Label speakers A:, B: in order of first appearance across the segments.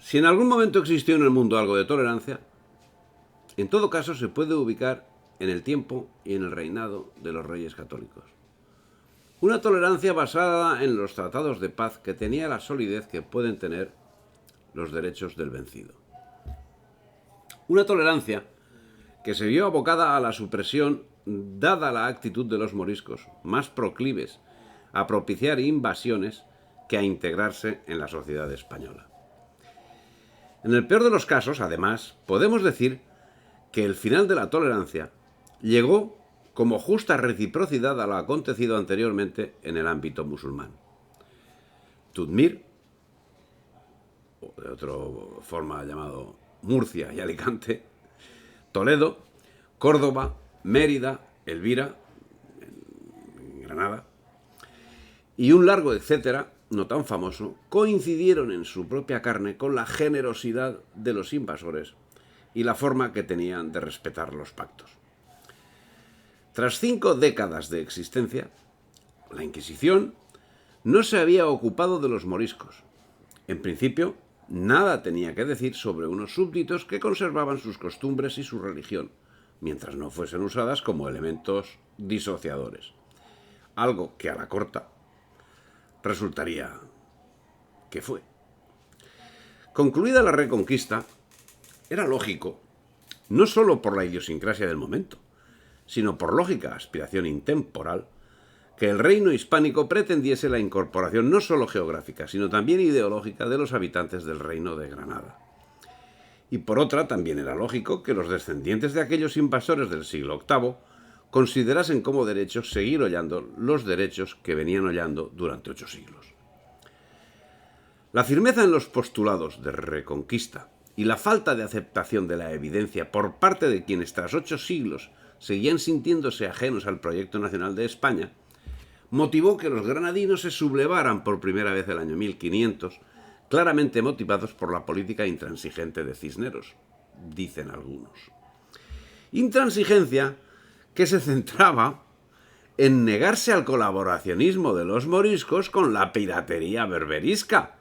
A: Si en algún momento existió en el mundo algo de tolerancia, en todo caso se puede ubicar en el tiempo y en el reinado de los reyes católicos. Una tolerancia basada en los tratados de paz que tenía la solidez que pueden tener los derechos del vencido. Una tolerancia que se vio abocada a la supresión dada la actitud de los moriscos, más proclives a propiciar invasiones que a integrarse en la sociedad española. En el peor de los casos, además, podemos decir que el final de la tolerancia llegó como justa reciprocidad a lo acontecido anteriormente en el ámbito musulmán. Tudmir, o de otra forma llamado Murcia y Alicante, Toledo, Córdoba, Mérida, Elvira, en Granada, y un largo etcétera, no tan famoso, coincidieron en su propia carne con la generosidad de los invasores y la forma que tenían de respetar los pactos. Tras 5 décadas de existencia, la Inquisición no se había ocupado de los moriscos. En principio, nada tenía que decir sobre unos súbditos que conservaban sus costumbres y su religión, mientras no fuesen usadas como elementos disociadores. Algo que a la corta resultaría que fue. Concluida la Reconquista, era lógico, no solo por la idiosincrasia del momento, sino por lógica aspiración intemporal, que el reino hispánico pretendiese la incorporación no solo geográfica, sino también ideológica de los habitantes del reino de Granada. Y por otra, también era lógico que los descendientes de aquellos invasores del siglo VIII considerasen como derechos seguir hollando los derechos que venían hollando durante 8 siglos. La firmeza en los postulados de Reconquista y la falta de aceptación de la evidencia por parte de quienes tras 8 siglos seguían sintiéndose ajenos al proyecto nacional de España, motivó que los granadinos se sublevaran por primera vez el año 1500, claramente motivados por la política intransigente de Cisneros, dicen algunos. Intransigencia que se centraba en negarse al colaboracionismo de los moriscos con la piratería berberisca,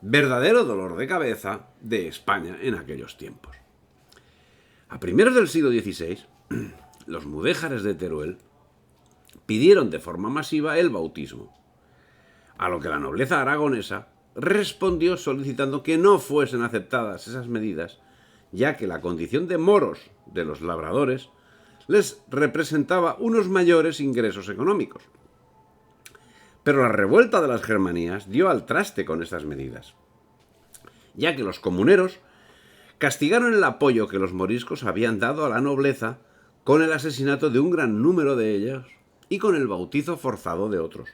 A: verdadero dolor de cabeza de España en aquellos tiempos. A primeros del siglo XVI, los mudéjares de Teruel pidieron de forma masiva el bautismo, a lo que la nobleza aragonesa respondió solicitando que no fuesen aceptadas esas medidas, ya que la condición de moros de los labradores les representaba unos mayores ingresos económicos. Pero la revuelta de las Germanías dio al traste con estas medidas, ya que los comuneros castigaron el apoyo que los moriscos habían dado a la nobleza con el asesinato de un gran número de ellos y con el bautizo forzado de otros.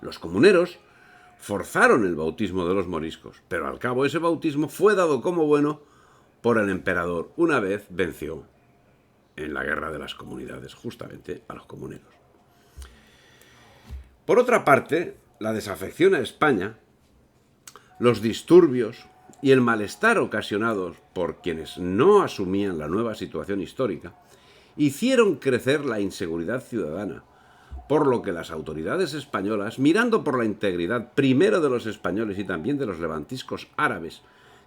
A: Los comuneros forzaron el bautismo de los moriscos, pero al cabo ese bautismo fue dado como bueno por el emperador una vez venció en la guerra de las comunidades justamente a los comuneros. Por otra parte, la desafección a España, los disturbios y el malestar ocasionados por quienes no asumían la nueva situación histórica hicieron crecer la inseguridad ciudadana, por lo que las autoridades españolas, mirando por la integridad primero de los españoles y también de los levantiscos árabes,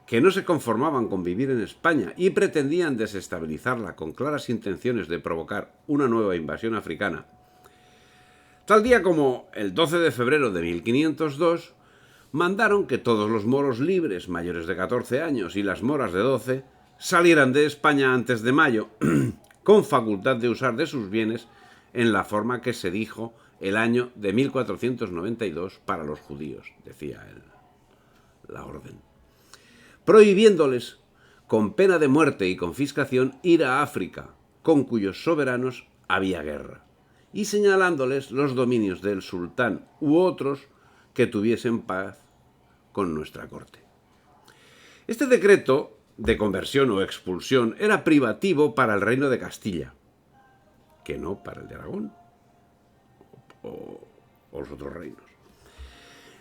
A: que no se conformaban con vivir en España y pretendían desestabilizarla con claras intenciones de provocar una nueva invasión africana, tal día como el 12 de febrero de 1502, mandaron que todos los moros libres mayores de 14 años y las moras de 12 salieran de España antes de mayo, con facultad de usar de sus bienes en la forma que se dijo el año de 1492 para los judíos, decía la orden, prohibiéndoles, con pena de muerte y confiscación, ir a África, con cuyos soberanos había guerra, y señalándoles los dominios del sultán u otros que tuviesen paz con nuestra corte. Este decreto de conversión o expulsión era privativo para el reino de Castilla, que no para el de Aragón o los otros reinos.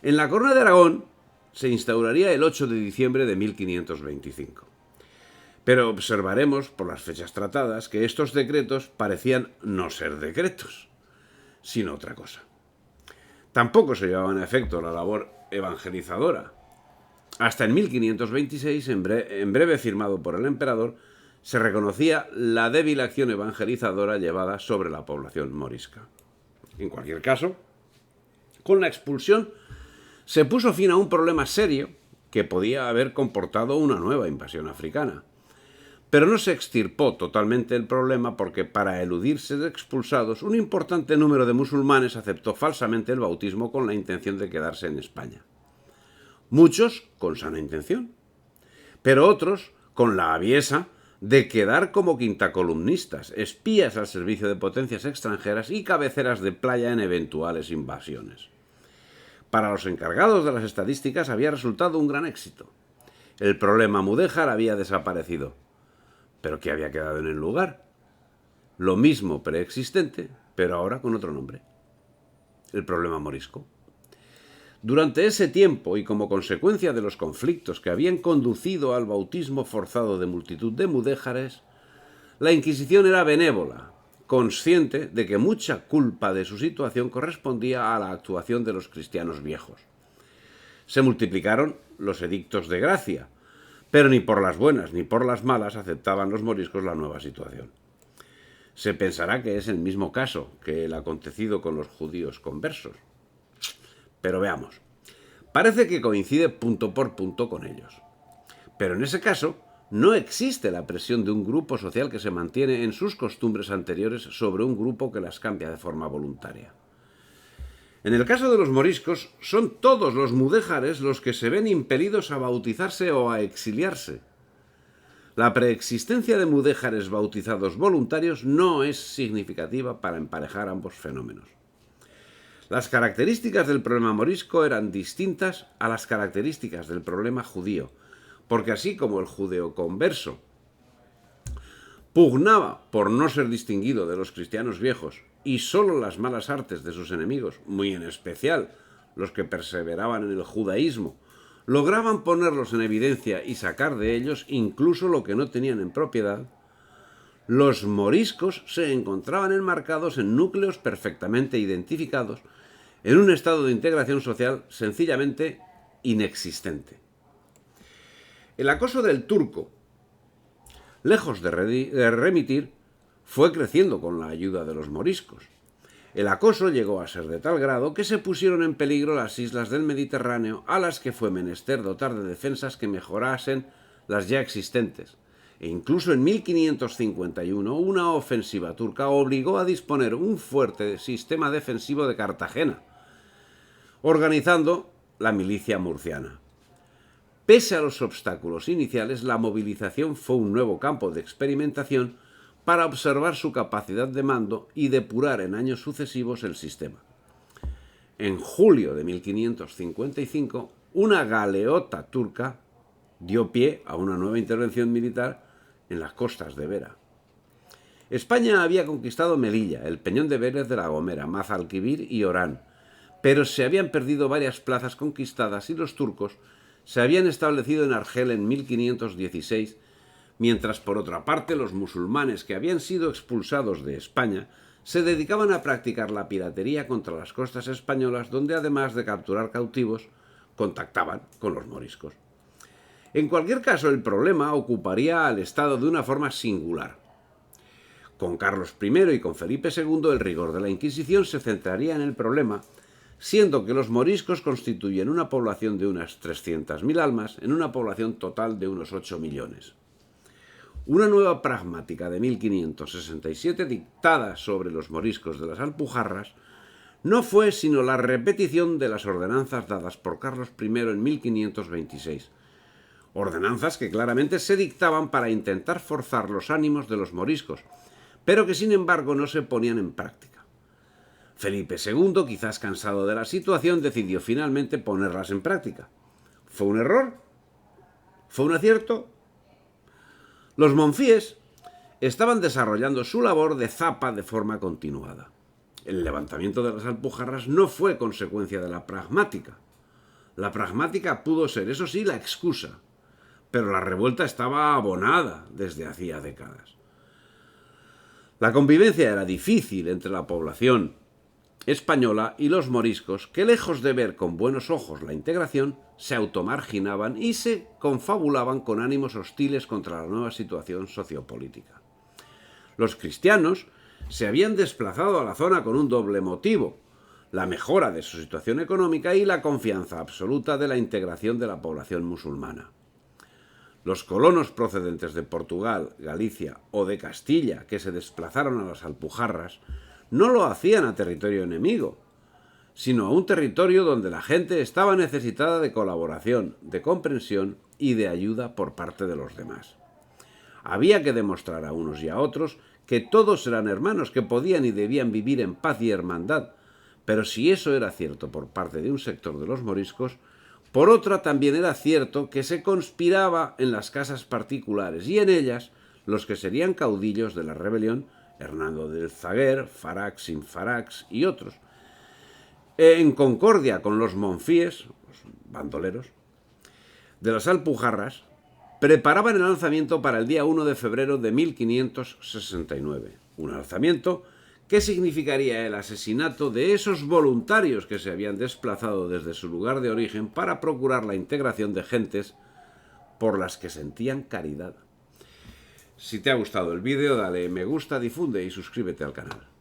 A: En la corona de Aragón se instauraría el 8 de diciembre de 1525. Pero observaremos, por las fechas tratadas, que estos decretos parecían no ser decretos, sino otra cosa. Tampoco se llevaban a efecto la labor evangelizadora, Hasta en 1526, en breve firmado por el emperador, se reconocía la débil acción evangelizadora llevada sobre la población morisca. En cualquier caso, con la expulsión se puso fin a un problema serio que podía haber comportado una nueva invasión africana. Pero no se extirpó totalmente el problema porque, para eludir ser expulsados, un importante número de musulmanes aceptó falsamente el bautismo con la intención de quedarse en España. Muchos con sana intención, pero otros con la aviesa de quedar como quintacolumnistas, espías al servicio de potencias extranjeras y cabeceras de playa en eventuales invasiones. Para los encargados de las estadísticas había resultado un gran éxito. El problema mudéjar había desaparecido. ¿Pero qué había quedado en el lugar? Lo mismo preexistente, pero ahora con otro nombre: el problema morisco. Durante ese tiempo, y como consecuencia de los conflictos que habían conducido al bautismo forzado de multitud de mudéjares, la Inquisición era benévola, consciente de que mucha culpa de su situación correspondía a la actuación de los cristianos viejos. Se multiplicaron los edictos de gracia, pero ni por las buenas ni por las malas aceptaban los moriscos la nueva situación. Se pensará que es el mismo caso que el acontecido con los judíos conversos. Pero veamos, parece que coincide punto por punto con ellos. Pero en ese caso, no existe la presión de un grupo social que se mantiene en sus costumbres anteriores sobre un grupo que las cambia de forma voluntaria. En el caso de los moriscos, son todos los mudéjares los que se ven impelidos a bautizarse o a exiliarse. La preexistencia de mudéjares bautizados voluntarios no es significativa para emparejar ambos fenómenos. Las características del problema morisco eran distintas a las características del problema judío, porque así como el judeoconverso pugnaba por no ser distinguido de los cristianos viejos y solo las malas artes de sus enemigos, muy en especial los que perseveraban en el judaísmo, lograban ponerlos en evidencia y sacar de ellos incluso lo que no tenían en propiedad, los moriscos se encontraban enmarcados en núcleos perfectamente identificados, en un estado de integración social sencillamente inexistente. El acoso del turco, lejos de remitir, fue creciendo con la ayuda de los moriscos. El acoso llegó a ser de tal grado que se pusieron en peligro las islas del Mediterráneo, a las que fue menester dotar de defensas que mejorasen las ya existentes. E incluso en 1551 una ofensiva turca obligó a disponer un fuerte sistema defensivo de Cartagena, organizando la milicia murciana. Pese a los obstáculos iniciales, la movilización fue un nuevo campo de experimentación para observar su capacidad de mando y depurar en años sucesivos el sistema. En julio de 1555, una galeota turca dio pie a una nueva intervención militar en las costas de Vera. España había conquistado Melilla, el Peñón de Vélez de la Gomera, Mazalquivir y Orán, pero se habían perdido varias plazas conquistadas y los turcos se habían establecido en Argel en 1516, mientras por otra parte los musulmanes que habían sido expulsados de España se dedicaban a practicar la piratería contra las costas españolas, donde además de capturar cautivos, contactaban con los moriscos. En cualquier caso, el problema ocuparía al Estado de una forma singular. Con Carlos I y con Felipe II, el rigor de la Inquisición se centraría en el problema, siendo que los moriscos constituyen una población de unas 300.000 almas en una población total de unos 8 millones. Una nueva pragmática de 1567 dictada sobre los moriscos de las Alpujarras no fue sino la repetición de las ordenanzas dadas por Carlos I en 1526, ordenanzas que claramente se dictaban para intentar forzar los ánimos de los moriscos, pero que sin embargo no se ponían en práctica. Felipe II, quizás cansado de la situación, decidió finalmente ponerlas en práctica. ¿Fue un error? ¿Fue un acierto? Los monfíes estaban desarrollando su labor de zapa de forma continuada. El levantamiento de las Alpujarras no fue consecuencia de la pragmática. La pragmática pudo ser, eso sí, la excusa, pero la revuelta estaba abonada desde hacía décadas. La convivencia era difícil entre la población española y los moriscos, que lejos de ver con buenos ojos la integración, se automarginaban y se confabulaban con ánimos hostiles contra la nueva situación sociopolítica. Los cristianos se habían desplazado a la zona con un doble motivo: la mejora de su situación económica y la confianza absoluta de la integración de la población musulmana. Los colonos procedentes de Portugal, Galicia o de Castilla que se desplazaron a las Alpujarras no lo hacían a territorio enemigo, sino a un territorio donde la gente estaba necesitada de colaboración, de comprensión y de ayuda por parte de los demás. Había que demostrar a unos y a otros que todos eran hermanos, que podían y debían vivir en paz y hermandad, pero si eso era cierto por parte de un sector de los moriscos, por otra también era cierto que se conspiraba en las casas particulares y en ellas los que serían caudillos de la rebelión, Hernando del Zaguer, Farax, Sinfarax y otros, en concordia con los monfíes, los bandoleros, de las Alpujarras, preparaban el alzamiento para el día 1 de febrero de 1569. Un alzamiento que significaría el asesinato de esos voluntarios que se habían desplazado desde su lugar de origen para procurar la integración de gentes por las que sentían caridad. Si te ha gustado el vídeo, dale me gusta, difunde y suscríbete al canal.